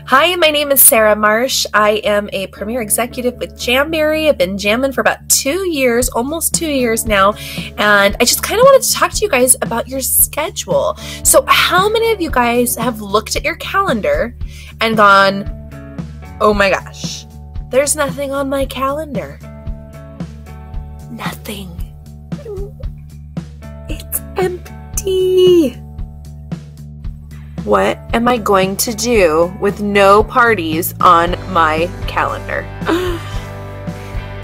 Hi, my name is Sarah Marsh. I am a Premier Executive with Jamberry. I've been jamming for about 2 years, almost 2 years now, and I just kind of wanted to talk to you guys about your schedule. So how many of you guys have looked at your calendar and gone, oh my gosh, there's nothing on my calendar? Nothing. It's empty. What am I going to do with no parties on my calendar?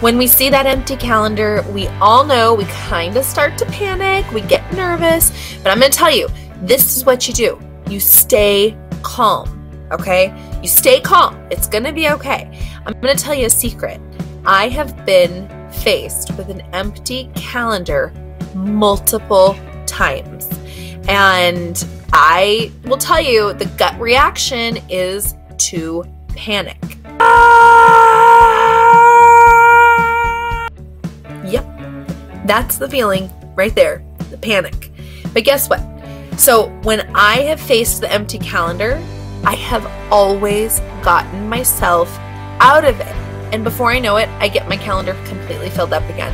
When we see that empty calendar, we all know we kind of start to panic, we get nervous, but I'm going to tell you, this is what you do. You stay calm, okay? You stay calm. It's going to be okay. I'm going to tell you a secret. I have been faced with an empty calendar multiple times, and I will tell you, the gut reaction is to panic. Yep, that's the feeling right there, the panic. But guess what? So when I have faced the empty calendar, I have always gotten myself out of it. And before I know it, I get my calendar completely filled up again.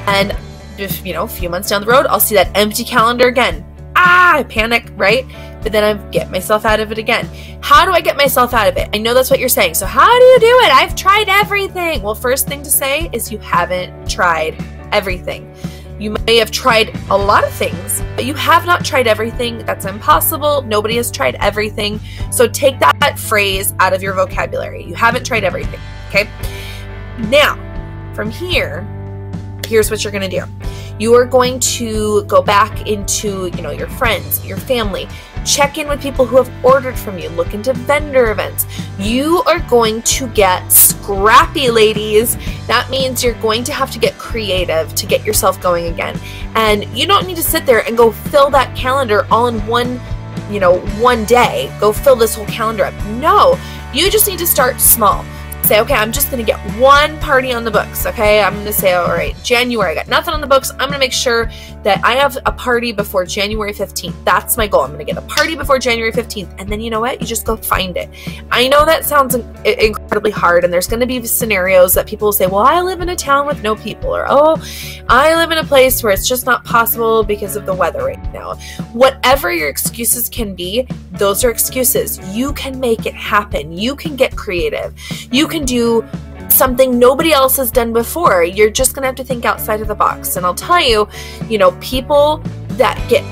And if, a few months down the road, I'll see that empty calendar again. I panic, right? But then I get myself out of it again. How do I get myself out of it? I know that's what you're saying. So how do you do it? I've tried everything. Well, first thing to say is you haven't tried everything. You may have tried a lot of things, but you have not tried everything. That's impossible. Nobody has tried everything. So take that phrase out of your vocabulary. You haven't tried everything, okay? Now, from here, here's what you're going to do. You are going to go back into, your friends, your family, check in with people who have ordered from you, look into vendor events. You are going to get scrappy, ladies. That means you're going to have to get creative to get yourself going again. And you don't need to sit there and go fill that calendar all in one day. Go fill this whole calendar up. No, you just need to start small. Say, okay, I'm just going to get one party on the books, okay? I'm going to say, all right, January, I got nothing on the books. I'm going to make sure that I have a party before January 15th. That's my goal. I'm going to get a party before January 15th. And then you know what? You just go find it. I know that sounds incredibly hard, and there's going to be scenarios that people will say, well, I live in a town with no people, or, oh, I live in a place where it's just not possible because of the weather right now. Whatever your excuses can be, those are excuses. You can make it happen. You can get creative. You can do something nobody else has done before. You're just gonna have to think outside of the box. And I'll tell you, people that get,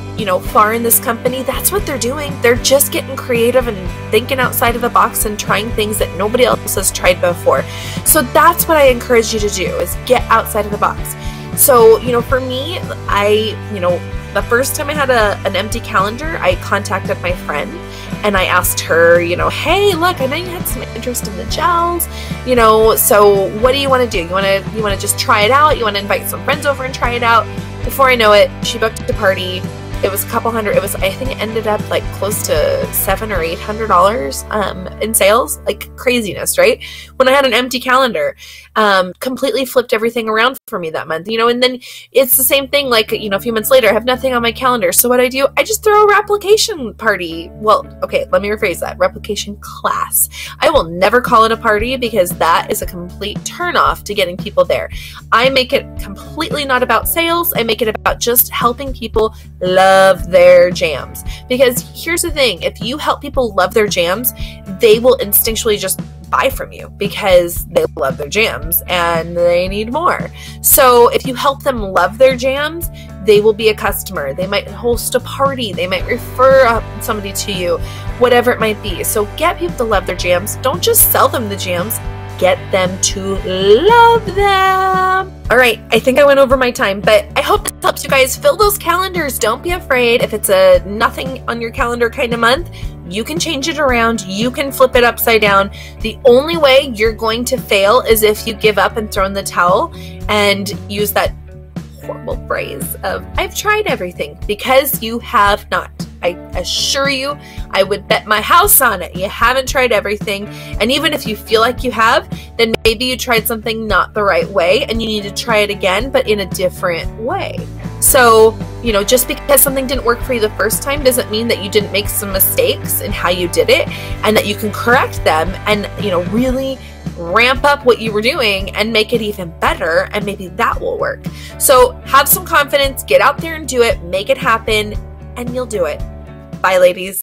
far in this company, that's what they're doing. They're just getting creative and thinking outside of the box and trying things that nobody else has tried before. So that's what I encourage you to do, is get outside of the box. So, for me, the first time I had an empty calendar, I contacted my friend and I asked her, hey, look, I know you had some interest in the gels, so what do you want to do? You want to just try it out? You want to invite some friends over and try it out? Before I know it, she booked a party. It was a couple hundred. I think it ended up like close to $700 or $800 in sales, like craziness, right? When I had an empty calendar, completely flipped everything around for me that month, and then it's the same thing. Like, a few months later, I have nothing on my calendar. So what do? I just throw a replication party. Well, okay, let me rephrase that. Replication class. I will never call it a party because that is a complete turnoff to getting people there. I make it completely not about sales. I make it about just helping people love their jams. Because here's the thing, if you help people love their jams, they will instinctually just buy from you because they love their jams and they need more. So if you help them love their jams, they will be a customer. They might host a party. They might refer somebody to you, whatever it might be. So get people to love their jams. Don't just sell them the jams. Get them to love them. All right, I think I went over my time, but I hope this helps you guys fill those calendars. Don't be afraid. If it's a nothing on your calendar kind of month, you can change it around. You can flip it upside down. The only way you're going to fail is if you give up and throw in the towel and use that horrible phrase of, I've tried everything, because you have not. I assure you, I would bet my house on it. You haven't tried everything. And even if you feel like you have, then maybe you tried something not the right way and you need to try it again, but in a different way. So, you know, just because something didn't work for you the first time doesn't mean that you didn't make some mistakes in how you did it, and that you can correct them and, you know, really ramp up what you were doing and make it even better, and maybe that will work. So have some confidence, get out there and do it, make it happen, and you'll do it. Bye, ladies.